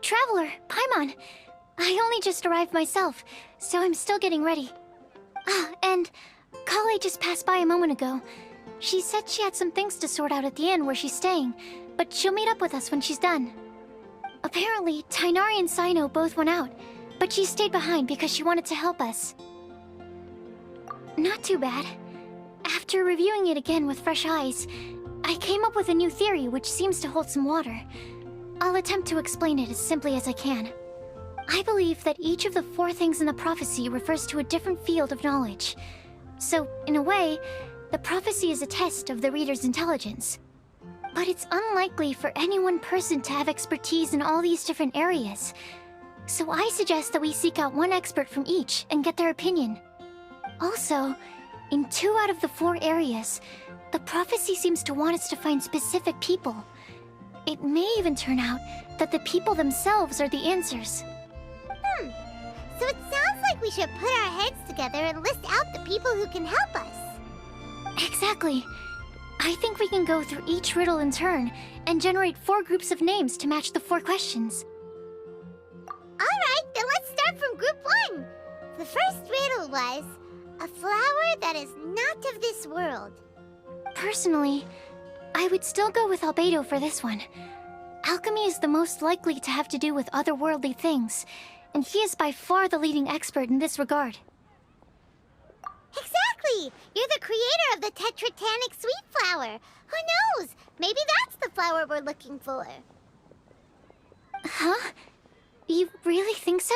Traveler, Paimon. I only just arrived myself, so I'm still getting ready. Ah, and Kale just passed by a moment ago. She said she had some things to sort out at the inn where she's staying, but she'll meet up with us when she's done. Apparently, Tainari and Sino both went out, but she stayed behind because she wanted to help us. Not too bad. After reviewing it again with fresh eyes, I came up with a new theory which seems to hold some water. I'll attempt to explain it as simply as I can. I believe that each of the 4 things in the prophecy refers to a different field of knowledge. So, in a way, the prophecy is a test of the reader's intelligence. But it's unlikely for any one person to have expertise in all these different areas. So I suggest that we seek out one expert from each and get their opinion. Also, in 2 out of the 4 areas, the prophecy seems to want us to find specific people. It may even turn out that the people themselves are the answers. So it sounds like we should put our heads together and list out the people who can help us. Exactly. I think we can go through each riddle in turn and generate 4 groups of names to match the 4 questions. Alright, then let's start from group 1. The first riddle was, a flower that is not of this world. Personally, I would still go with Albedo for this one. Alchemy is the most likely to have to do with otherworldly things, and he is by far the leading expert in this regard. Exactly! You're the creator of the tetratanic sweet flower. Who knows? Maybe that's the flower we're looking for. Huh? You really think so?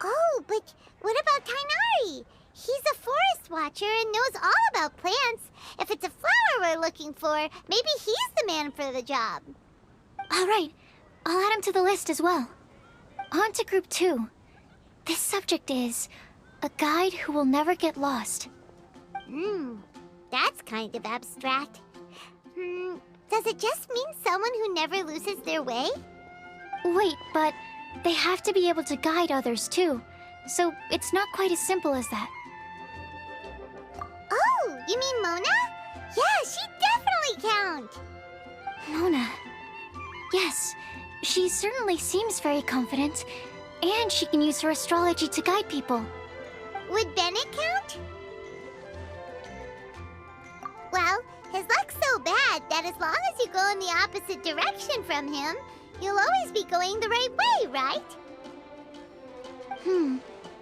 Oh, but what about Tainari? He's a forest watcher and knows all about plants. If it's a flower we're looking for, maybe he's the man for the job. Alright, I'll add him to the list as well. On to group 2. This subject is a guide who will never get lost. That's kind of abstract. Does it just mean someone who never loses their way? Wait, but they have to be able to guide others too, so it's not quite as simple as that. Oh, you mean Mona? Yeah, she definitely counts. Mona. Yes, she certainly seems very confident, and she can use her astrology to guide people. Would Bennett count? Well, his luck's so bad that as long as you go in the opposite direction from him, you'll always be going the right way, right?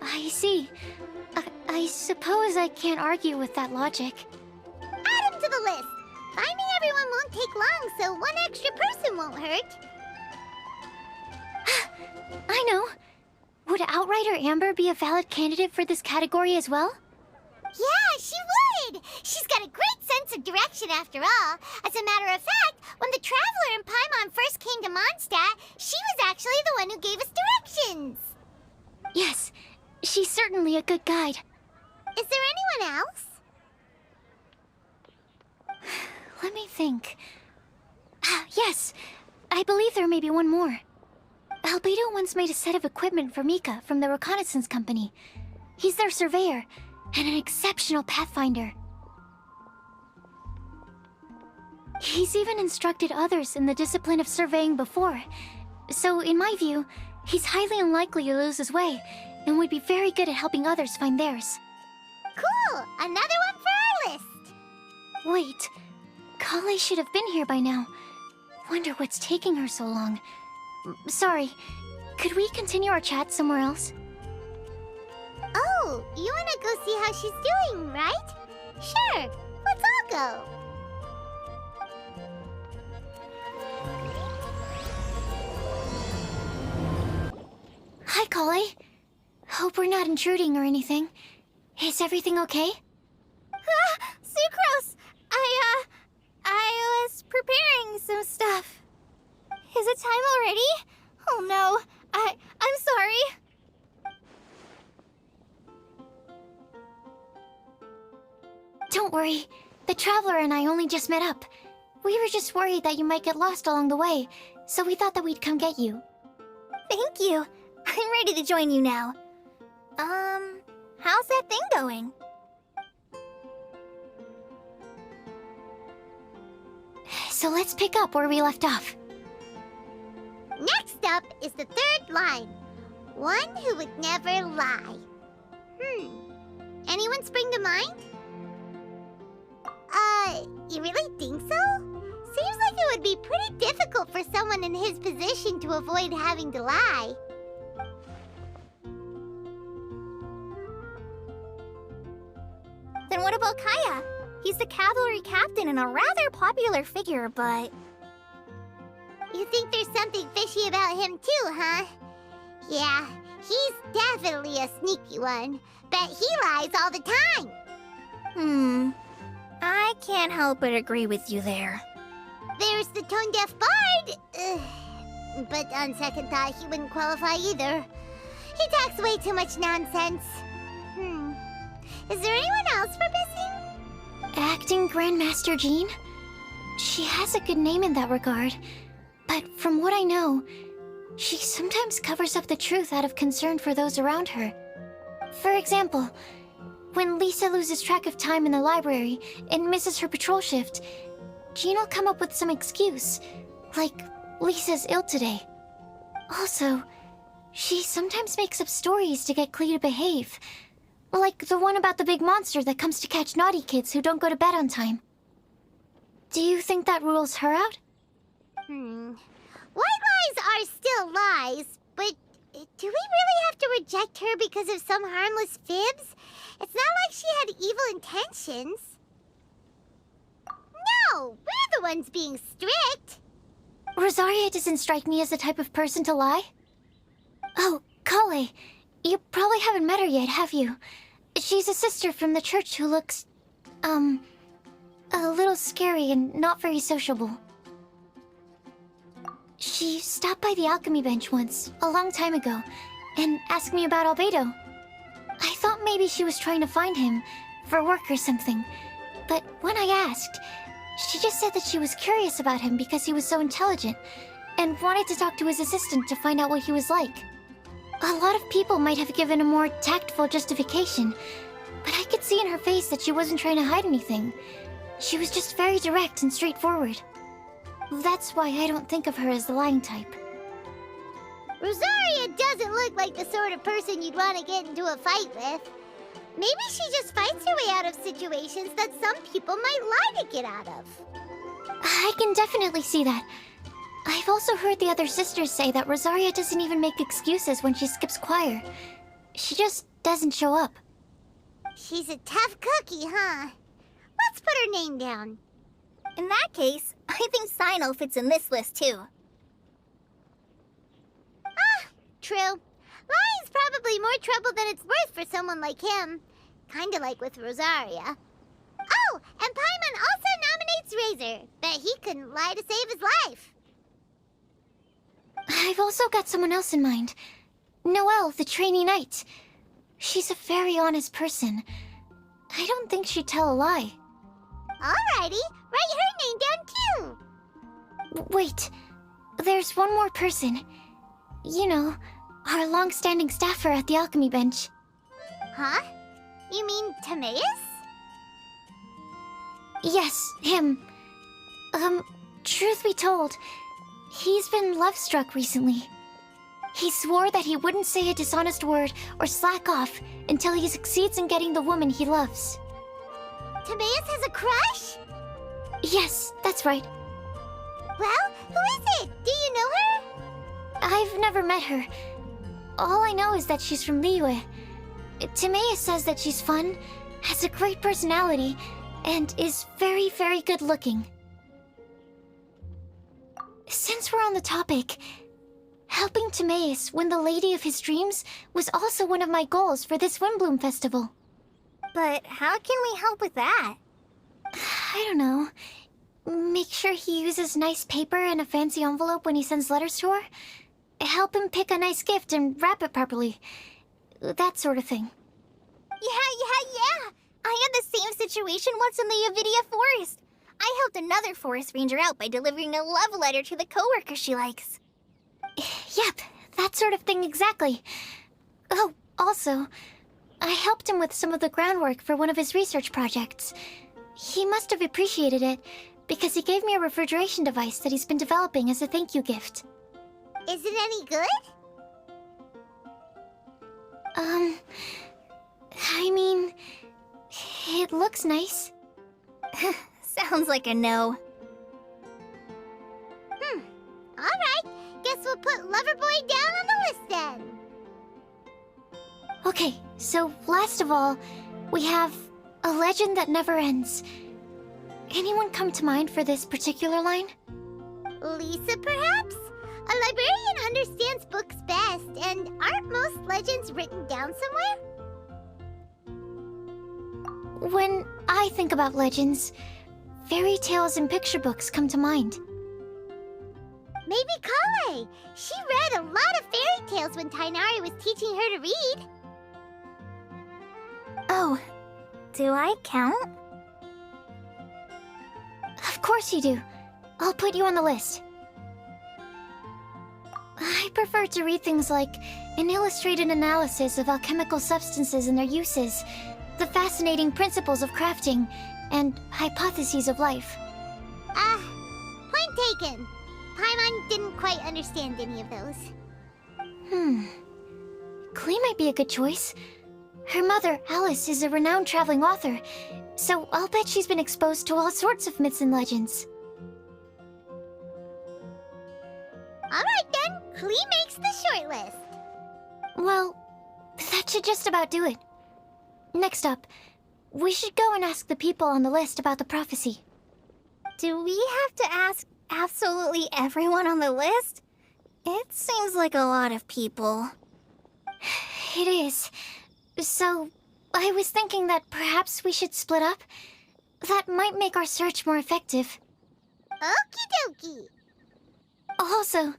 I see. I suppose I can't argue with that logic. Add him to the list. Finding everyone won't take long, so one extra person won't hurt. I know. Would Outrider Amber be a valid candidate for this category as well? Yeah, she would! She's got a great sense of direction after all. As a matter of fact, when the Traveler and Paimon first came to Mondstadt, she was actually the one who gave us directions. Yes, she's certainly a good guide. Is there anyone else? Let me think. Yes, I believe there may be one more. Albedo once made a set of equipment for Mika from the reconnaissance company. He's their surveyor, and an exceptional pathfinder. He's even instructed others in the discipline of surveying before. So, in my view, he's highly unlikely to lose his way, and would be very good at helping others find theirs. Cool! Another one for our list! Wait, Kale should have been here by now. Wonder what's taking her so long. Sorry, could we continue our chat somewhere else? Oh, you wanna go see how she's doing, right? Sure, let's all go. Hi, Kale. Hope we're not intruding or anything. Is everything okay? Sucrose! I was preparing some stuff. Is it time already? Oh no, I'm sorry. Don't worry. The Traveler and I only just met up. We were just worried that you might get lost along the way, so we thought that we'd come get you. Thank you. I'm ready to join you now. How's that thing going? So let's pick up where we left off. is the third line. One who would never lie. Anyone spring to mind? You really think so? Seems like it would be pretty difficult for someone in his position to avoid having to lie. Then what about Kaya? He's the cavalry captain and a rather popular figure, but... You think there's something fishy about him too, huh? Yeah, he's definitely a sneaky one. Bet he lies all the time. I can't help but agree with you there. There's the tone-deaf bard. But on second thought, he wouldn't qualify either. He talks way too much nonsense. Is there anyone else we're missing? Acting Grandmaster Jean? She has a good name in that regard. But from what I know, she sometimes covers up the truth out of concern for those around her. For example, when Lisa loses track of time in the library and misses her patrol shift, Jean will come up with some excuse, like Lisa's ill today. Also, she sometimes makes up stories to get Klee to behave, like the one about the big monster that comes to catch naughty kids who don't go to bed on time. Do you think that rules her out? White lies are still lies, but do we really have to reject her because of some harmless fibs? It's not like she had evil intentions. No, we're the ones being strict. Rosaria doesn't strike me as the type of person to lie. Oh, Kale, you probably haven't met her yet, have you? She's a sister from the church who looks, a little scary and not very sociable. She stopped by the alchemy bench once, a long time ago, and asked me about Albedo. I thought maybe she was trying to find him, for work or something. But when I asked, she just said that she was curious about him because he was so intelligent, and wanted to talk to his assistant to find out what he was like. A lot of people might have given a more tactful justification, but I could see in her face that she wasn't trying to hide anything. She was just very direct and straightforward. That's why I don't think of her as the lying type. Rosaria doesn't look like the sort of person you'd want to get into a fight with. Maybe she just fights her way out of situations that some people might lie to get out of. I can definitely see that. I've also heard the other sisters say that Rosaria doesn't even make excuses when she skips choir. She just doesn't show up. She's a tough cookie, huh? Let's put her name down. In that case, I think Sino fits in this list too. True. Lying's probably more trouble than it's worth for someone like him. Kinda like with Rosaria. Oh, and Paimon also nominates Razor. Bet he couldn't lie to save his life. I've also got someone else in mind. Noelle, the trainee knight. She's a very honest person. I don't think she'd tell a lie. Alrighty, write her name down too. Wait, there's one more person. You know, our long-standing staffer at the alchemy bench. Huh? You mean Timaeus? Yes, him. Truth be told, he's been love-struck recently. He swore that he wouldn't say a dishonest word or slack off until he succeeds in getting the woman he loves. Timaeus has a crush? Yes, that's right. Well, who is it? Do you know her? I've never met her. All I know is that she's from Liyue. Timaeus says that she's fun, has a great personality, and is very, very good looking. Since we're on the topic, helping Timaeus win the lady of his dreams was also one of my goals for this Windbloom Festival. But how can we help with that? I don't know. Make sure he uses nice paper and a fancy envelope when he sends letters to her. Help him pick a nice gift and wrap it properly. That sort of thing. Yeah. I had the same situation once in the Avidia Forest. I helped another forest ranger out by delivering a love letter to the coworker she likes. Yep, that sort of thing exactly. Oh, also, I helped him with some of the groundwork for one of his research projects. He must have appreciated it, because he gave me a refrigeration device that he's been developing as a thank you gift. Is it any good? I mean, it looks nice. Sounds like a no. Alright, guess we'll put Loverboy down on the list then. Okay, so last of all, we have a legend that never ends. Anyone come to mind for this particular line? Lisa, perhaps? A librarian understands books best, and aren't most legends written down somewhere? When I think about legends, fairy tales and picture books come to mind. Maybe Kale. She read a lot of fairy tales when Tainari was teaching her to read. Oh, do I count? Of course you do. I'll put you on the list. I prefer to read things like an illustrated analysis of alchemical substances and their uses, the fascinating principles of crafting, and hypotheses of life. Point taken. Paimon didn't quite understand any of those. Klee might be a good choice. Her mother, Alice, is a renowned traveling author, so I'll bet she's been exposed to all sorts of myths and legends. Alright then, Klee makes the shortlist. Well, that should just about do it. Next up, we should go and ask the people on the list about the prophecy. Do we have to ask absolutely everyone on the list? It seems like a lot of people. It is. So, I was thinking that perhaps we should split up. That might make our search more effective. Okie dokie. Also,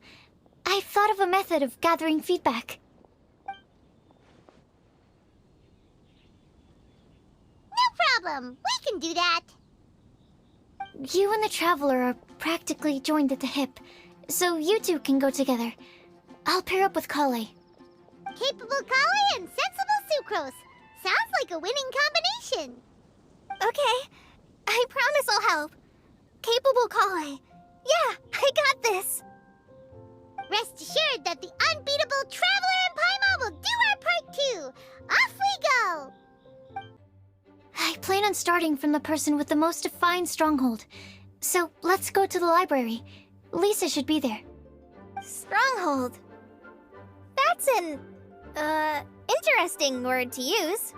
I've thought of a method of gathering feedback. No problem. We can do that. You and the Traveler are practically joined at the hip, so you two can go together. I'll pair up with Kale. Capable Kale and sensible Sucrose. Sounds like a winning combination. Okay, I promise I'll help. Capable Kale. Yeah, I got this. Rest assured that the unbeatable Traveler and Paimon will do our part too. Off we go. I plan on starting from the person with the most defined stronghold. So let's go to the library. Lisa should be there. Stronghold. That's an, interesting word to use.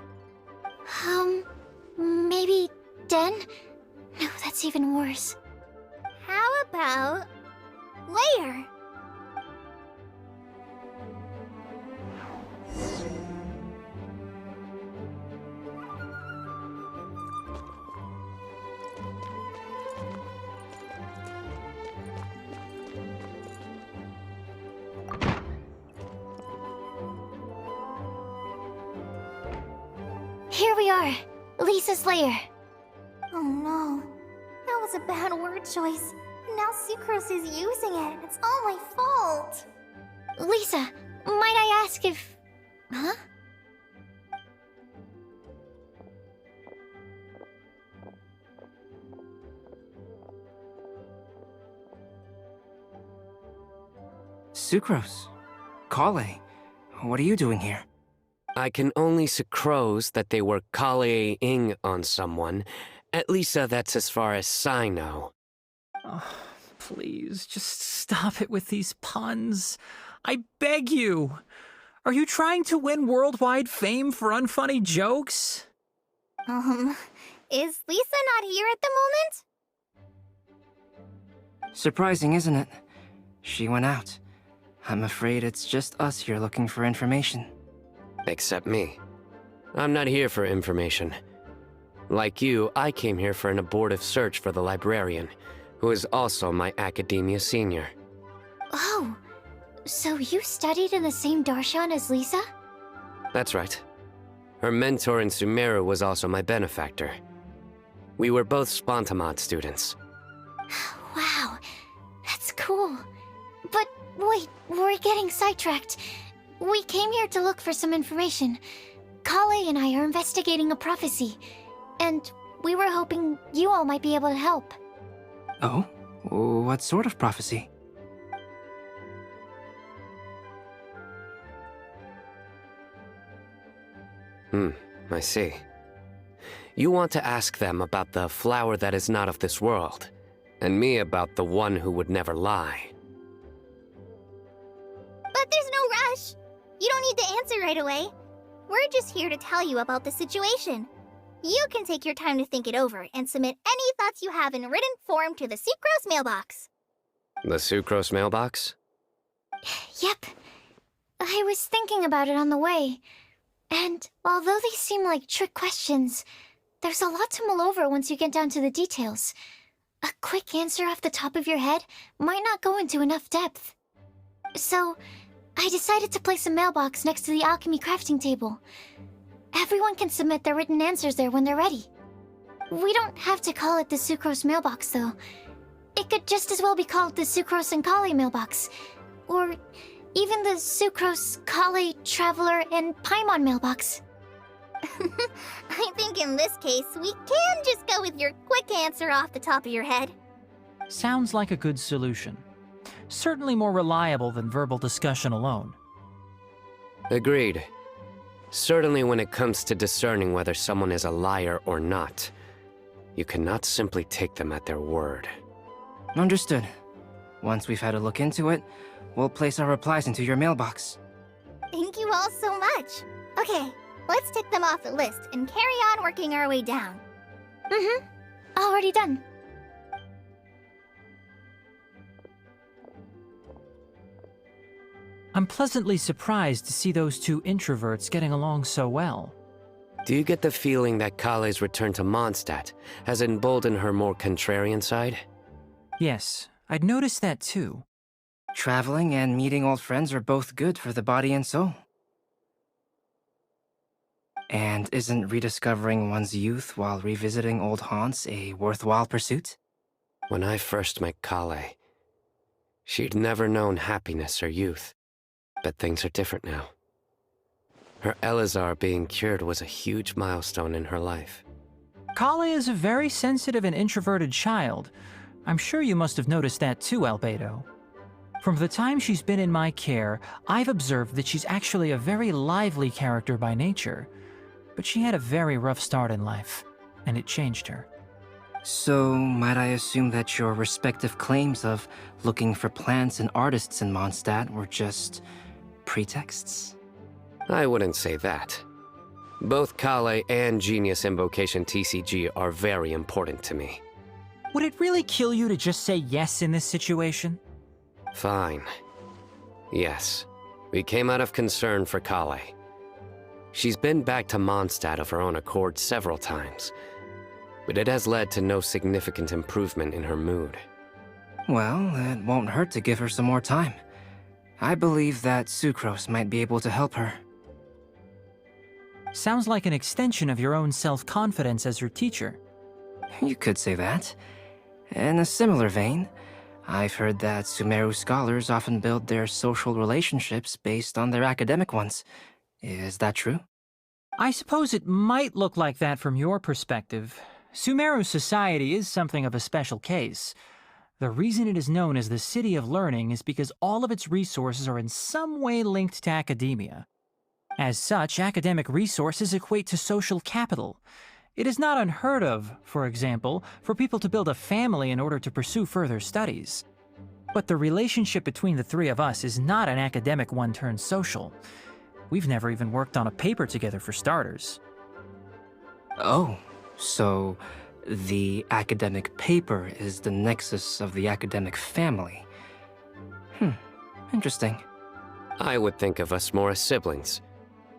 Maybe den? No, that's even worse. How about layer? Here we are, Lisa's lair. Oh no, that was a bad word choice. Now Sucrose is using it. It's all my fault. Lisa, might I ask if... Huh? Sucrose. Kale. What are you doing here? I can only sucrose that they were Kale-ing on someone. At least that's as far as I know. Oh, please, just stop it with these puns. I beg you. Are you trying to win worldwide fame for unfunny jokes? Is Lisa not here at the moment? Surprising, isn't it? She went out. I'm afraid it's just us here looking for information. Except me. I'm not here for information. Like you, I came here for an abortive search for the librarian, who is also my academia senior. Oh, so you studied in the same darshan as Lisa? That's right. Her mentor in Sumeru was also my benefactor. We were both Spontamod students. Wow, that's cool. But wait, we're getting sidetracked. We came here to look for some information. Kale and I are investigating a prophecy, and we were hoping you all might be able to help. Oh? What sort of prophecy? I see. You want to ask them about the flower that is not of this world, and me about the one who would never lie. But there's no rush. You don't need to answer right away. We're just here to tell you about the situation. You can take your time to think it over and submit any thoughts you have in written form to the Sucrose mailbox. The Sucrose mailbox? Yep. I was thinking about it on the way. And although they seem like trick questions, there's a lot to mull over once you get down to the details. A quick answer off the top of your head might not go into enough depth. So, I decided to place a mailbox next to the alchemy crafting table. Everyone can submit their written answers there when they're ready. We don't have to call it the Sucrose mailbox, though. It could just as well be called the Sucrose and Kale mailbox. Or even the Sucrose, Kale, Traveler, and Paimon mailbox. I think in this case, we can just go with your quick answer off the top of your head. Sounds like a good solution. Certainly more reliable than verbal discussion alone. Agreed. Certainly when it comes to discerning whether someone is a liar or not, you cannot simply take them at their word. Understood. Once we've had a look into it, we'll place our replies into your mailbox. Thank you all so much. Okay, let's tick them off the list and carry on working our way down. Already done. I'm pleasantly surprised to see those two introverts getting along so well. Do you get the feeling that Kale's return to Mondstadt has emboldened her more contrarian side? Yes, I'd noticed that too. Traveling and meeting old friends are both good for the body and soul. And isn't rediscovering one's youth while revisiting old haunts a worthwhile pursuit? When I first met Kale, she'd never known happiness or youth. But things are different now. Her Elazar being cured was a huge milestone in her life. Kale is a very sensitive and introverted child. I'm sure you must have noticed that too, Albedo. From the time she's been in my care, I've observed that she's actually a very lively character by nature. But she had a very rough start in life, and it changed her. So, might I assume that your respective claims of looking for plants and artists in Mondstadt were just pretexts? I wouldn't say that. Both Kale and Genius Invocation TCG are very important to me. Would it really kill you to just say yes in this situation? Fine. Yes, we came out of concern for Kale. She's been back to Mondstadt of her own accord several times, but it has led to no significant improvement in her mood. Well, it won't hurt to give her some more time. I believe that Sucrose might be able to help her. Sounds like an extension of your own self-confidence as your teacher. You could say that. In a similar vein, I've heard that Sumeru scholars often build their social relationships based on their academic ones. Is that true? I suppose it might look like that from your perspective. Sumeru society is something of a special case. The reason it is known as the City of Learning is because all of its resources are in some way linked to academia. As such, academic resources equate to social capital. It is not unheard of, for example, for people to build a family in order to pursue further studies. But the relationship between the three of us is not an academic one turned social. We've never even worked on a paper together for starters. Oh, so the academic paper is the nexus of the academic family. Interesting. I would think of us more as siblings.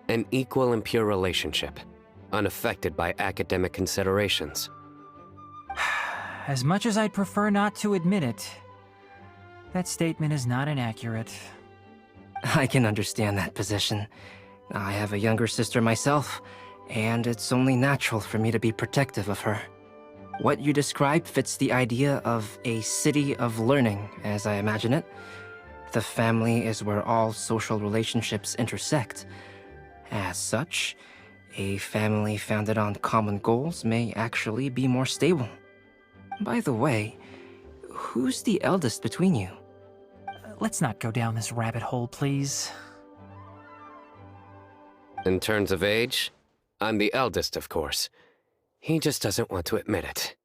An equal and pure relationship, unaffected by academic considerations. As much as I'd prefer not to admit it, that statement is not inaccurate. I can understand that position. I have a younger sister myself, and it's only natural for me to be protective of her. What you describe fits the idea of a city of learning, as I imagine it. The family is where all social relationships intersect. As such, a family founded on common goals may actually be more stable. By the way, who's the eldest between you? Let's not go down this rabbit hole, please. In terms of age, I'm the eldest, of course. He just doesn't want to admit it.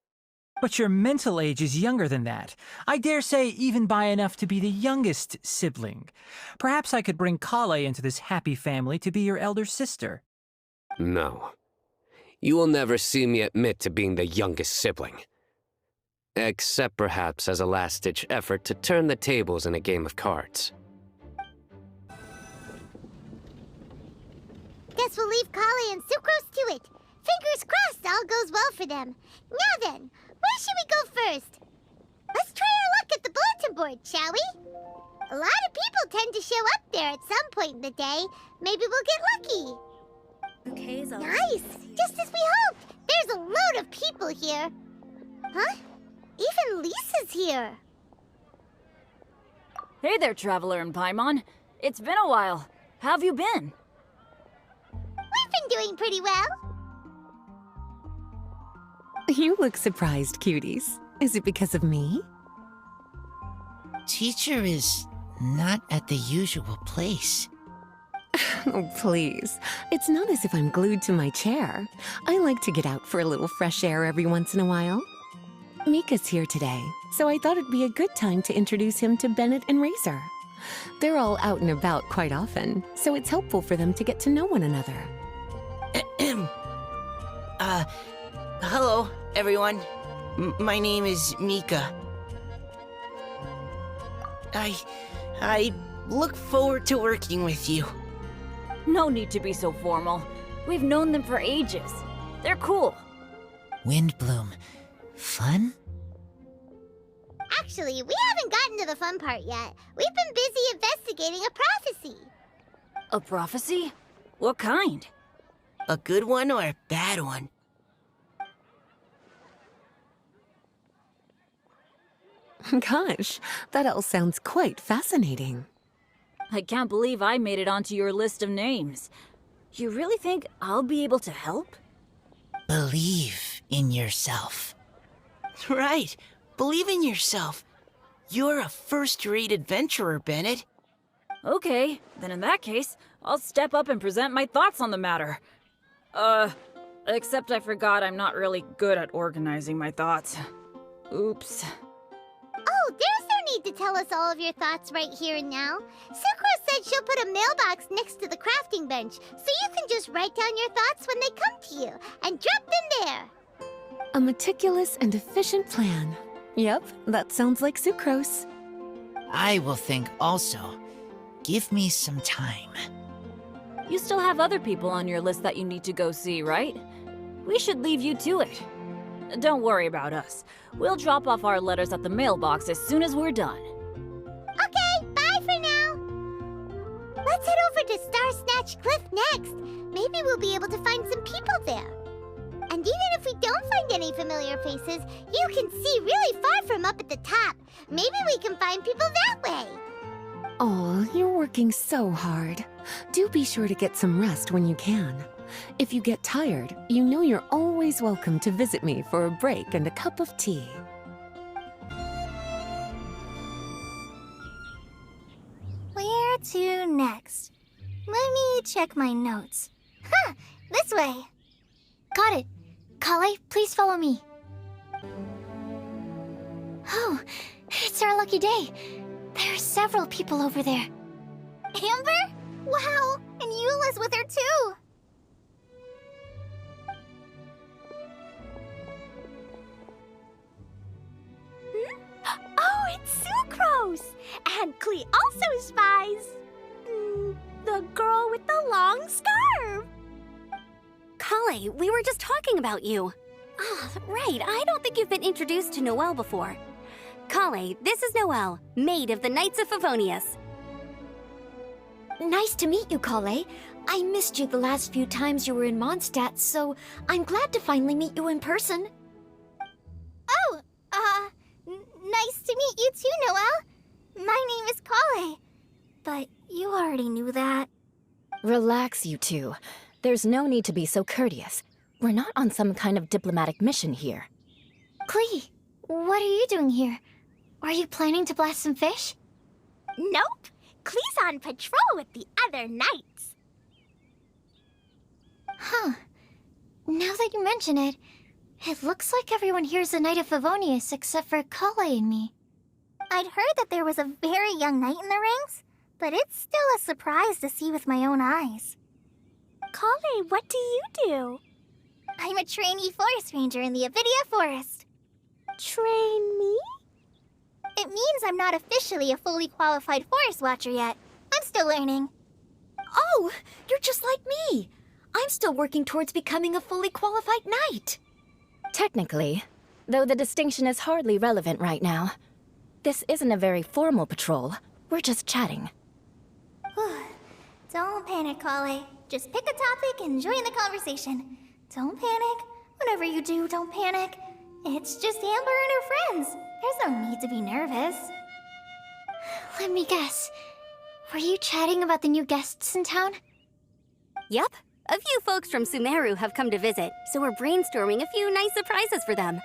But your mental age is younger than that. I dare say even by enough to be the youngest sibling. Perhaps I could bring Kale into this happy family to be your elder sister. No. You will never see me admit to being the youngest sibling. Except perhaps as a last-ditch effort to turn the tables in a game of cards. Guess we'll leave Kale and Sucrose to it. Fingers crossed all goes well for them. Now then, where should we go first? Let's try our luck at the bulletin board, shall we? A lot of people tend to show up there at some point in the day. Maybe we'll get lucky. Okay, so Nice! Just as we hoped! There's a load of people here. Huh? Even Lisa's here. Hey there, Traveler and Paimon. It's been a while. How have you been? We've been doing pretty well. You look surprised, cuties. Is it because of me? Teacher is not at the usual place. Oh, please. It's not as if I'm glued to my chair. I like to get out for a little fresh air every once in a while. Mika's here today, so I thought it'd be a good time to introduce him to Bennett and Razor. They're all out and about quite often, so it's helpful for them to get to know one another. Hello, everyone. My name is Mika. I look forward to working with you. No need to be so formal. We've known them for ages. They're cool. Windbloom. Fun? Actually, we haven't gotten to the fun part yet. We've been busy investigating a prophecy. A prophecy? What kind? A good one or a bad one? Gosh, that all sounds quite fascinating. I can't believe I made it onto your list of names. You really think I'll be able to help? Believe in yourself. Right. Believe in yourself. You're a first-rate adventurer, Bennett. Okay, then in that case, I'll step up and present my thoughts on the matter. Except I forgot I'm not really good at organizing my thoughts. Oops. Oh, there's no need to tell us all of your thoughts right here and now. Sucrose said she'll put a mailbox next to the crafting bench, so you can just write down your thoughts when they come to you, and drop them there. A meticulous and efficient plan. Yep, that sounds like Sucrose. I will think also. Give me some time. You still have other people on your list that you need to go see, right? We should leave you to it. Don't worry about us. We'll drop off our letters at the mailbox as soon as we're done. Okay, bye for now. Let's head over to Star Snatch Cliff next. Maybe we'll be able to find some people there. And even if we don't find any familiar faces, you can see really far from up at the top. Maybe we can find people that way. Aw, you're working so hard. Do be sure to get some rest when you can. If you get tired, you know you're always welcome to visit me for a break and a cup of tea. where to next? Let me check my notes. Huh, this way. Got it. Kale, please follow me. Oh, it's our lucky day. There are several people over there. Amber? Wow, and Eula's with her too. Oh, it's Sucrose! And Klee also spies the girl with the long scarf. Kale, we were just talking about you. Ah, right, I don't think you've been introduced to Noelle before. Kale, this is Noelle, maid of the Knights of Favonius. Nice to meet you, Kale. I missed you the last few times you were in Mondstadt, so I'm glad to finally meet you in person. Oh, nice to meet you too, Noelle. My name is Kale. But you already knew that. Relax, you two. There's no need to be so courteous. We're not on some kind of diplomatic mission here. Klee, what are you doing here? Are you planning to blast some fish? Nope. Klee's on patrol with the other knights. Huh. Now that you mention it, it looks like everyone here's a Knight of Favonius except for Kale and me. I'd heard that there was a very young knight in the ranks, but it's still a surprise to see with my own eyes. Kale, what do you do? I'm a trainee forest ranger in the Avidia Forest. Trainee? It means I'm not officially a fully qualified forest watcher yet. I'm still learning. Oh, you're just like me. I'm still working towards becoming a fully qualified knight. Technically, though the distinction is hardly relevant right now. This isn't a very formal patrol. We're just chatting. Don't panic, Kale. Just pick a topic and join the conversation. Don't panic. Whatever you do, don't panic. It's just Amber and her friends. There's no need to be nervous. Let me guess. Were you chatting about the new guests in town? Yup. A few folks from Sumeru have come to visit, so we're brainstorming a few nice surprises for them.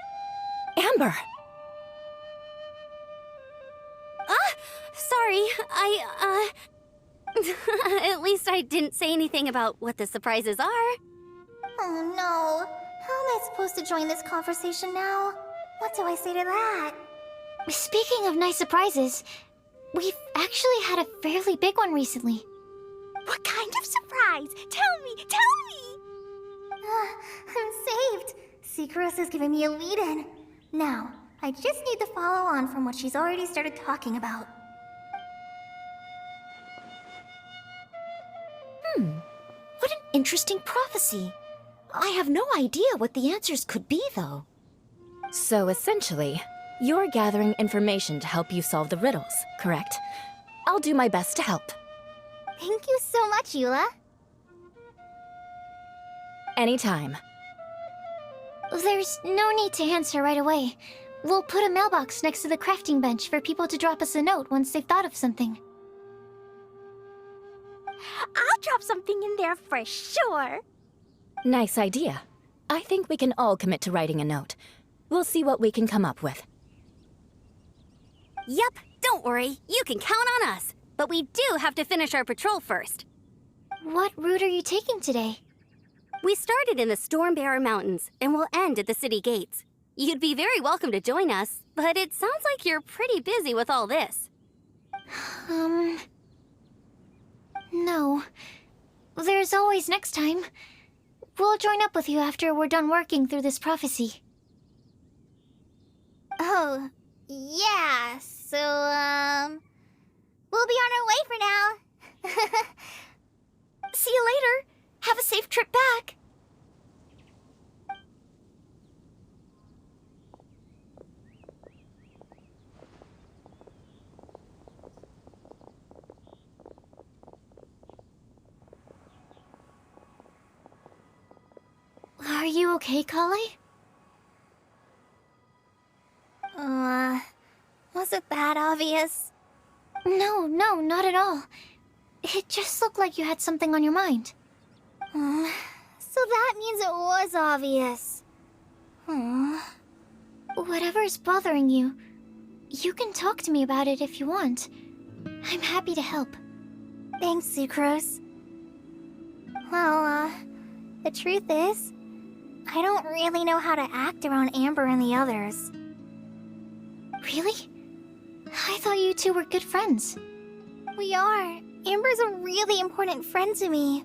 Amber! Sorry, At least I didn't say anything about what the surprises are. Oh no. How am I supposed to join this conversation now? What do I say to that? Speaking of nice surprises, we've actually had a fairly big one recently. What kind of surprise? Tell me! I'm saved. Secros is giving me a lead-in. Now, I just need to follow on from what she's already started talking about. What an interesting prophecy. I have no idea what the answers could be, though. So essentially, you're gathering information to help you solve the riddles, correct? I'll do my best to help. Thank you so much, Eula. Anytime. There's no need to answer right away. We'll put a mailbox next to the crafting bench for people to drop us a note once they've thought of something. I'll drop something in there for sure. Nice idea. I think we can all commit to writing a note. We'll see what we can come up with. Yup, don't worry. You can count on us. But we do have to finish our patrol first. What route are you taking today? We started in the Stormbearer Mountains, and we'll end at the city gates. You'd be very welcome to join us, but it sounds like you're pretty busy with all this. No. There's always next time. We'll join up with you after we're done working through this prophecy. Oh, yeah, so, we'll be on our way for now. See you later. Have a safe trip back. Are you okay, Kale? Was it that obvious? No, not at all. It just looked like you had something on your mind. So that means it was obvious. Whatever's bothering you, you can talk to me about it if you want. I'm happy to help. Thanks, Sucrose. Well, the truth is, I don't really know how to act around Amber and the others. Really? I thought you two were good friends. We are. Amber's a really important friend to me.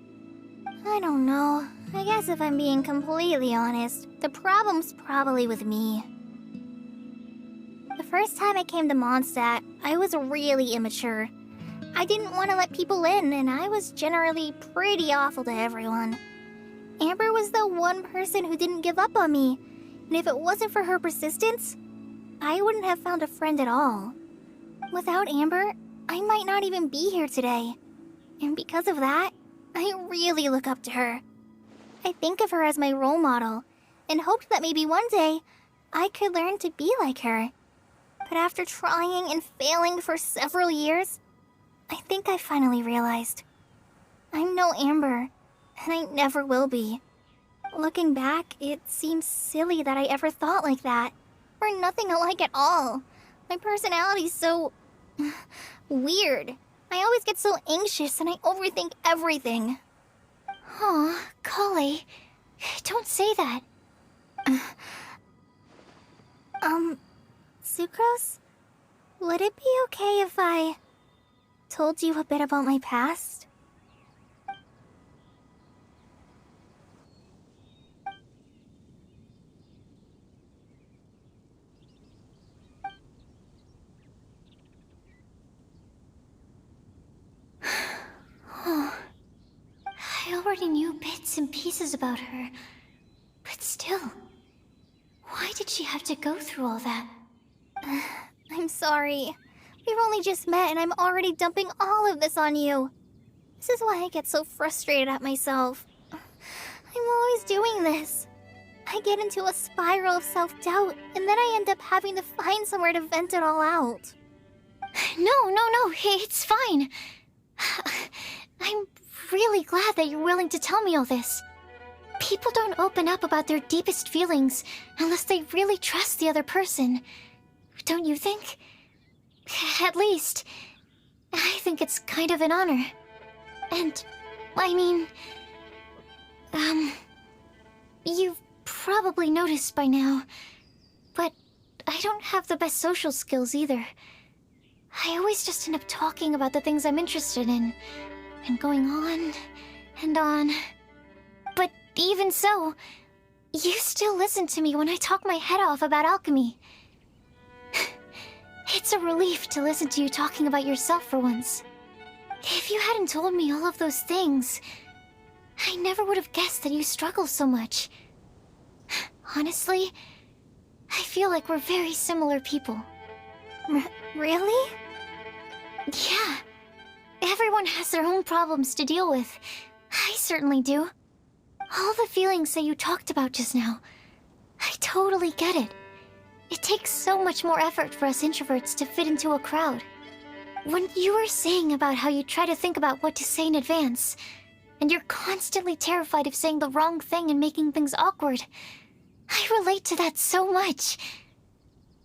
I don't know. I guess if I'm being completely honest, the problem's probably with me. The first time I came to Mondstadt, I was really immature. I didn't want to let people in, and I was generally pretty awful to everyone. Amber was the one person who didn't give up on me, and if it wasn't for her persistence, I wouldn't have found a friend at all. Without Amber, I might not even be here today. And because of that, I really look up to her. I think of her as my role model, and hoped that maybe one day, I could learn to be like her. But after trying and failing for several years, I think I finally realized. I'm no Amber, and I never will be. Looking back, it seems silly that I ever thought like that. We're nothing alike at all. My personality's so... weird. I always get so anxious and I overthink everything. Aw, Kale. Don't say that. Sucrose? Would it be okay if I told you a bit about my past? Oh, I already knew bits and pieces about her. But still, why did she have to go through all that? I'm sorry. We've only just met and I'm already dumping all of this on you. This is why I get so frustrated at myself. I'm always doing this. I get into a spiral of self-doubt, and then I end up having to find somewhere to vent it all out. No, it's fine. I'm really glad that you're willing to tell me all this. People don't open up about their deepest feelings unless they really trust the other person. Don't you think? At least, I think it's kind of an honor. And, I mean... You've probably noticed by now, but I don't have the best social skills either. I always just end up talking about the things I'm interested in, and going on and on. But even so, you still listen to me when I talk my head off about alchemy. It's a relief to listen to you talking about yourself for once. If you hadn't told me all of those things, I never would have guessed that you struggle so much. Honestly, I feel like we're very similar people. Really? Yeah. Everyone has their own problems to deal with. I certainly do. All the feelings that you talked about just now, I totally get it. It takes so much more effort for us introverts to fit into a crowd. When you were saying about how you try to think about what to say in advance, and you're constantly terrified of saying the wrong thing and making things awkward, I relate to that so much.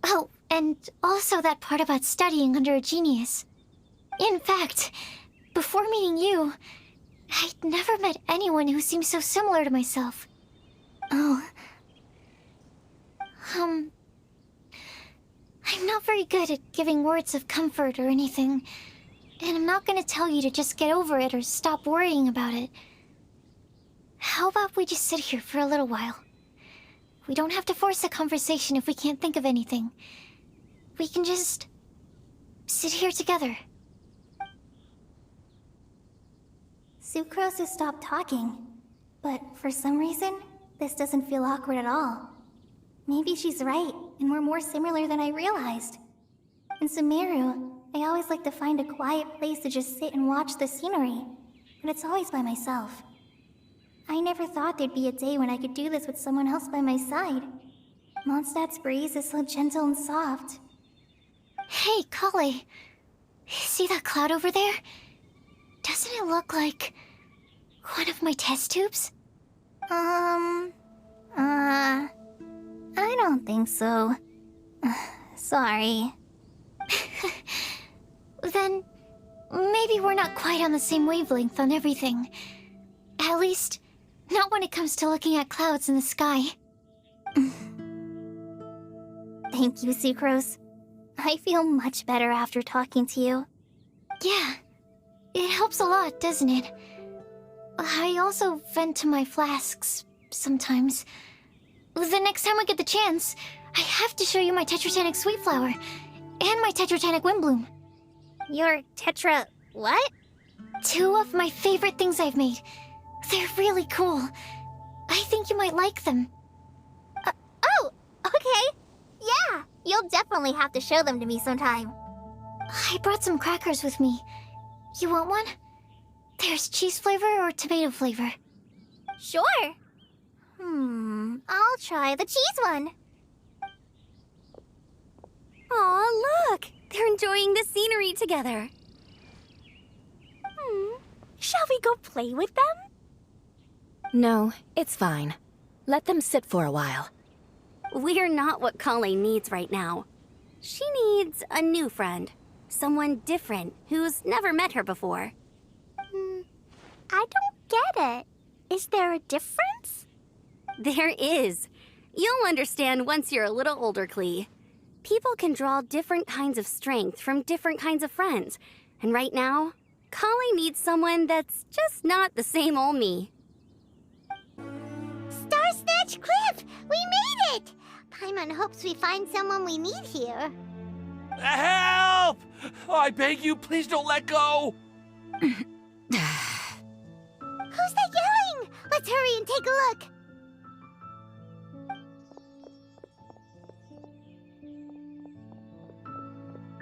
Oh, and also that part about studying under a genius. In fact, before meeting you, I'd never met anyone who seemed so similar to myself. Oh. I'm not very good at giving words of comfort or anything, and I'm not gonna tell you to just get over it or stop worrying about it. How about we just sit here for a little while? We don't have to force a conversation if we can't think of anything. We can just sit here together. Sucrose has stopped talking, but for some reason, this doesn't feel awkward at all. Maybe she's right, and we're more similar than I realized. In Sumeru, I always like to find a quiet place to just sit and watch the scenery, but it's always by myself. I never thought there'd be a day when I could do this with someone else by my side. Mondstadt's breeze is so gentle and soft. Hey, Kale. See that cloud over there? Doesn't it look like one of my test tubes? I don't think so. Sorry. Then, maybe we're not quite on the same wavelength on everything. At least, not when it comes to looking at clouds in the sky. Thank you, Sucrose. I feel much better after talking to you. Yeah, it helps a lot, doesn't it? I also vent to my flasks sometimes. The next time I get the chance, I have to show you my Tetratanic Sweet Flower and my Tetratanic Windbloom. Your Tetra... what? 2 of my favorite things I've made. They're really cool. I think you might like them. Oh, okay. Yeah, you'll definitely have to show them to me sometime. I brought some crackers with me. You want one? There's cheese flavor or tomato flavor. Sure. I'll try the cheese one. Aw, look! They're enjoying the scenery together. Shall we go play with them? No, it's fine. Let them sit for a while. We're not what Kale needs right now. She needs a new friend. Someone different who's never met her before. I don't get it. Is there a difference? There is. You'll understand once you're a little older, Klee. People can draw different kinds of strength from different kinds of friends. And right now, Kali needs someone that's just not the same old me. Star Snatch Cliff! We made it! Paimon hopes we find someone we need here. Help! Oh, I beg you, please don't let go! Who's that yelling? Let's hurry and take a look.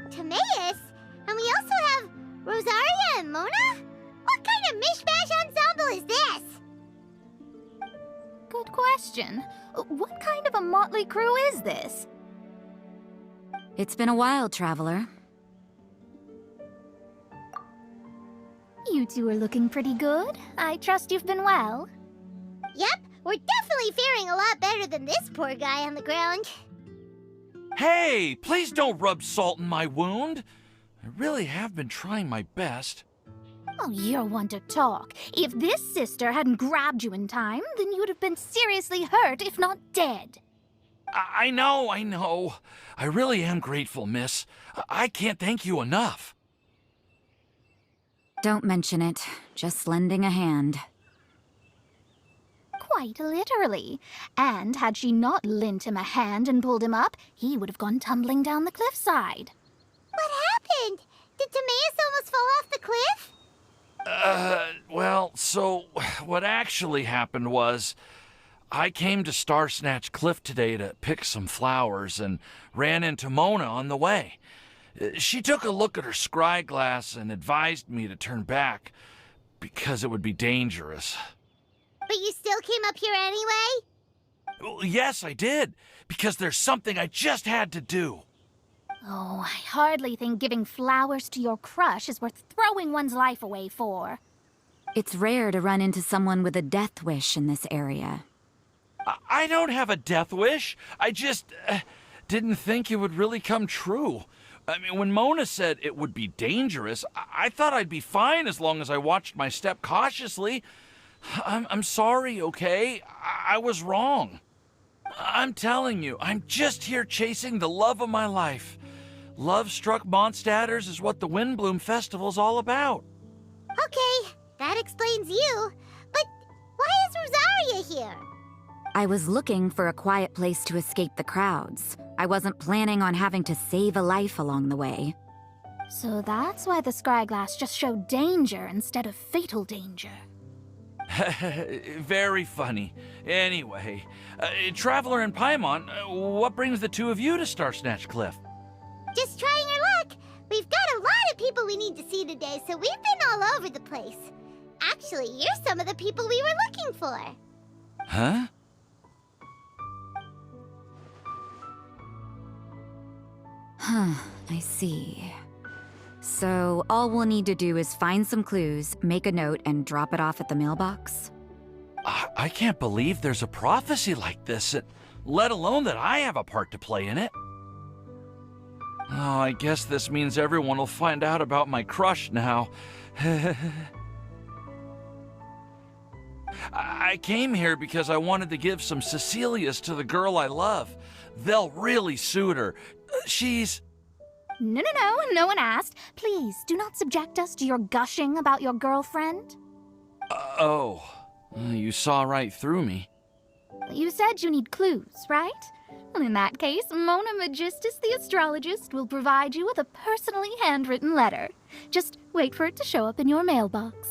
Timaeus? And we also have Rosaria and Mona? What kind of mishmash ensemble is this? Good question. What kind of a motley crew is this? It's been a while, Traveler. You two are looking pretty good. I trust you've been well. Yep, we're definitely faring a lot better than this poor guy on the ground. Hey, please don't rub salt in my wound. I really have been trying my best. Oh, you're one to talk. If this sister hadn't grabbed you in time, then you'd have been seriously hurt, if not dead. I know. I really am grateful, miss. I can't thank you enough. Don't mention it. Just lending a hand. Quite literally. And had she not lent him a hand and pulled him up, he would have gone tumbling down the cliffside. What happened? Did Timaeus almost fall off the cliff? Well, so what actually happened was I came to Star Snatch Cliff today to pick some flowers and ran into Mona on the way. She took a look at her scry glass and advised me to turn back because it would be dangerous. But you still came up here anyway? Well, yes, I did, because there's something I just had to do. Oh, I hardly think giving flowers to your crush is worth throwing one's life away for. It's rare to run into someone with a death wish in this area. I don't have a death wish. I just didn't think it would really come true. I mean, when Mona said it would be dangerous, I thought I'd be fine as long as I watched my step cautiously. I'm sorry, okay? I was wrong. I'm telling you, I'm just here chasing the love of my life. Love-struck Mondstadters is what the Windbloom Festival's all about. Okay, that explains you. But why is Rosaria here? I was looking for a quiet place to escape the crowds. I wasn't planning on having to save a life along the way. So that's why the scryglass just showed danger instead of fatal danger. Very funny. Anyway, Traveler and Paimon, what brings the two of you to Star Snatch Cliff? Just trying our luck. We've got a lot of people we need to see today, so we've been all over the place. Actually, you're some of the people we were looking for. Huh? I see. So, all we'll need to do is find some clues, make a note, and drop it off at the mailbox? I can't believe there's a prophecy like this, let alone that I have a part to play in it. Oh, I guess this means everyone will find out about my crush now. I came here because I wanted to give some Cecilias to the girl I love. They'll really suit her. She's... No one asked. Please, do not subject us to your gushing about your girlfriend. You saw right through me. You said you need clues, right? Well, in that case, Mona Magistus the astrologist will provide you with a personally handwritten letter. Just wait for it to show up in your mailbox.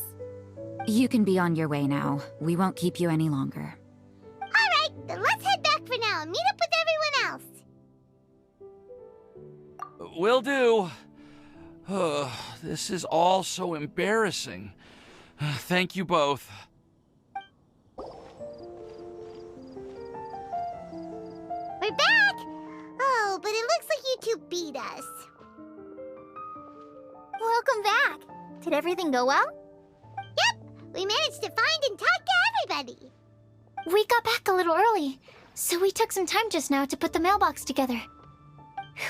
You can be on your way now. We won't keep you any longer. All right, then let's head back for now and meet up with everyone else. Will do. This is all so embarrassing. Thank you both. We're back! Oh, but it looks like you two beat us. Welcome back. Did everything go well? Yep, we managed to find and talk to everybody. We got back a little early, so we took some time just now to put the mailbox together.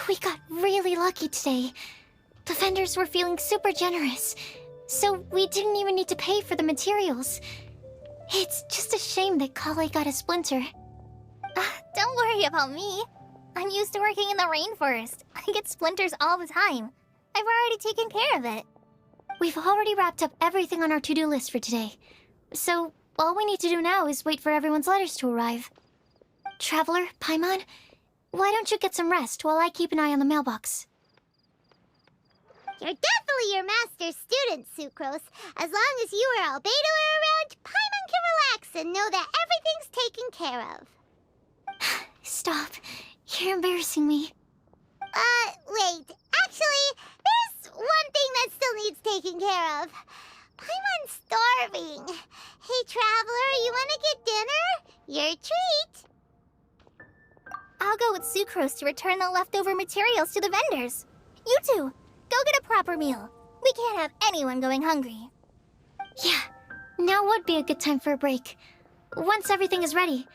We got really lucky today. The vendors were feeling super generous, so we didn't even need to pay for the materials. It's just a shame that Kale got a splinter. Don't worry about me. I'm used to working in the rainforest. I get splinters all the time. I've already taken care of it. We've already wrapped up everything on our to-do list for today. So, all we need to do now is wait for everyone's letters to arrive. Traveler, Paimon, why don't you get some rest while I keep an eye on the mailbox? You're definitely your master's student, Sucrose. As long as you or Albedo are around, Paimon can relax and know that everything's taken care of. Stop. You're embarrassing me. Wait. Actually, there's one thing that still needs taking care of. Paimon's starving. Hey, Traveler, you wanna get dinner? Your treat. I'll go with Sucrose to return the leftover materials to the vendors. You two, go get a proper meal. We can't have anyone going hungry. Yeah, now would be a good time for a break. Once everything is ready,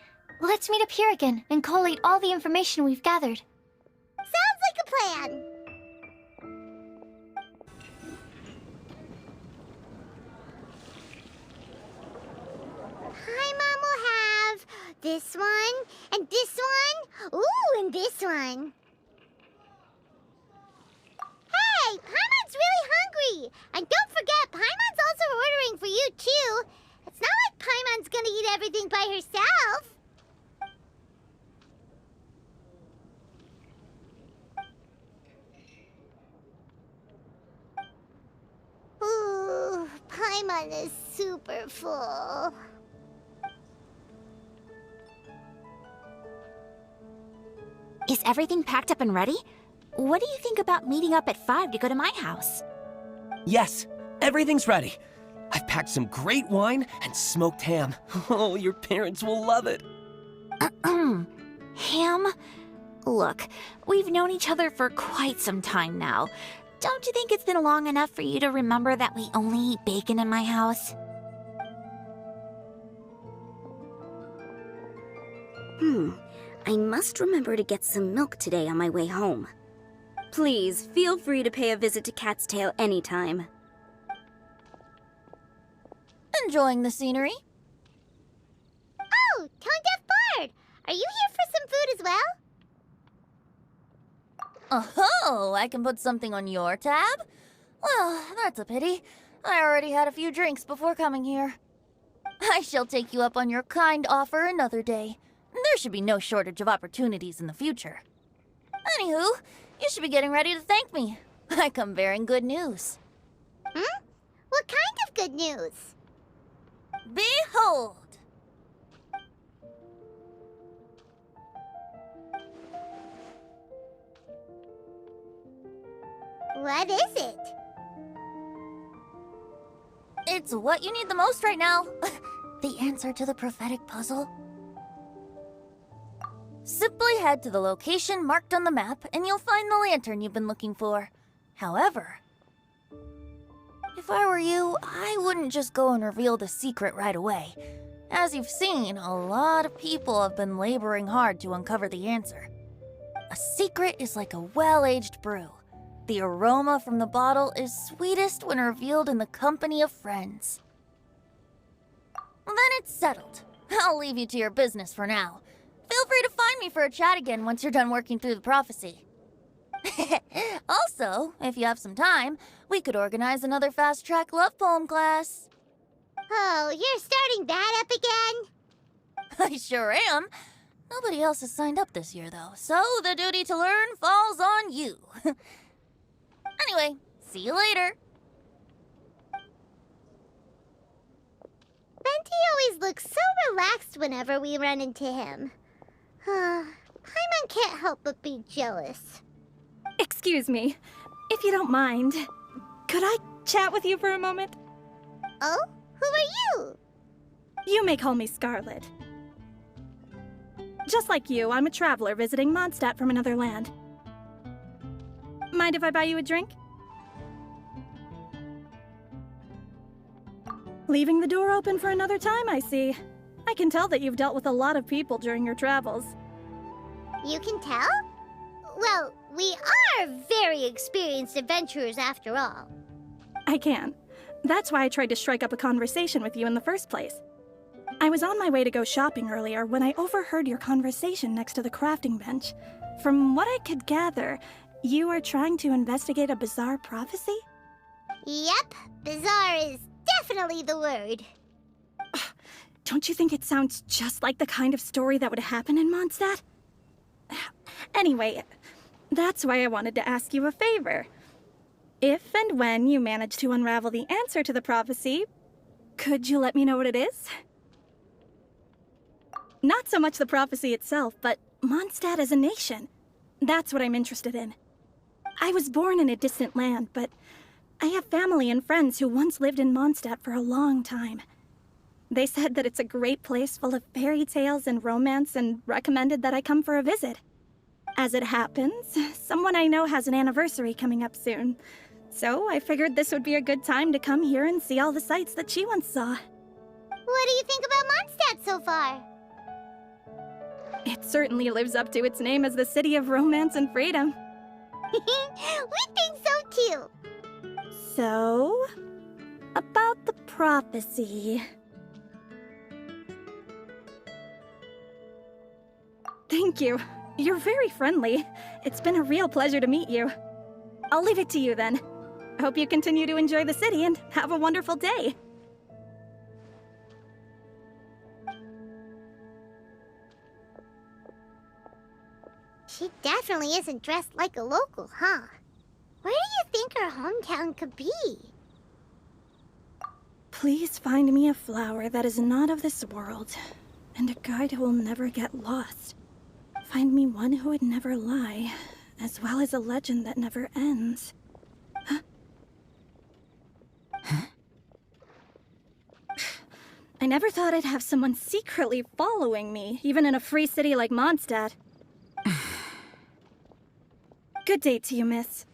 let's meet up here again and collate all the information we've gathered. Sounds like a plan. Paimon will have this one, and this one, ooh, and this one. Hey, Paimon's really hungry! And don't forget, Paimon's also ordering for you, too. It's not like Paimon's gonna eat everything by herself. Ooh, Paimon is super full. Is everything packed up and ready? What do you think about meeting up at 5 to go to my house? Yes, everything's ready. I've packed some great wine and smoked ham. Oh, your parents will love it. Ham? Look, we've known each other for quite some time now. Don't you think it's been long enough for you to remember that we only eat bacon in my house? I must remember to get some milk today on my way home. Please, feel free to pay a visit to Cat's Tail anytime. Enjoying the scenery? Oh, Tone Deaf Bard! Are you here for some food as well? Oh, I can put something on your tab? Well, that's a pity. I already had a few drinks before coming here. I shall take you up on your kind offer another day. There should be no shortage of opportunities in the future. Anywho, you should be getting ready to thank me. I come bearing good news. What kind of good news? Behold! What is it? It's what you need the most right now. The answer to the prophetic puzzle. Simply head to the location marked on the map and you'll find the lantern you've been looking for. However, if I were you, I wouldn't just go and reveal the secret right away. As you've seen, a lot of people have been laboring hard to uncover the answer. A secret is like a well-aged brew. The aroma from the bottle is sweetest when revealed in the company of friends. Then it's settled. I'll leave you to your business for now. Feel free to find me for a chat again once you're done working through the prophecy. Also, if you have some time, we could organize another fast-track love poem class. Oh, you're starting that up again? I sure am. Nobody else has signed up this year, though, so the duty to learn falls on you. Anyway, see you later. Venti always looks so relaxed whenever we run into him. Paimon can't help but be jealous. Excuse me, if you don't mind, could I chat with you for a moment? Oh? Who are you? You may call me Scarlet. Just like you, I'm a traveler visiting Mondstadt from another land. Mind if I buy you a drink? Leaving the door open for another time, I see. I can tell that you've dealt with a lot of people during your travels. You can tell? Well, we are very experienced adventurers after all. I can. That's why I tried to strike up a conversation with you in the first place. I was on my way to go shopping earlier when I overheard your conversation next to the crafting bench. From what I could gather, you are trying to investigate a bizarre prophecy? Yep, bizarre is definitely the word. Don't you think it sounds just like the kind of story that would happen in Mondstadt? Anyway, that's why I wanted to ask you a favor. If and when you manage to unravel the answer to the prophecy, could you let me know what it is? Not so much the prophecy itself, but Mondstadt as a nation. That's what I'm interested in. I was born in a distant land, but I have family and friends who once lived in Mondstadt for a long time. They said that it's a great place full of fairy tales and romance and recommended that I come for a visit. As it happens, someone I know has an anniversary coming up soon. So I figured this would be a good time to come here and see all the sights that she once saw. What do you think about Mondstadt so far? It certainly lives up to its name as the city of romance and freedom. We think so too. So, about the prophecy. Thank you. You're very friendly. It's been a real pleasure to meet you. I'll leave it to you then. I hope you continue to enjoy the city and have a wonderful day. She definitely isn't dressed like a local, huh? Where do you think her hometown could be? Please find me a flower that is not of this world, and a guide who will never get lost. Find me one who would never lie, as well as a legend that never ends. I never thought I'd have someone secretly following me, even in a free city like Mondstadt. Good day to you, miss.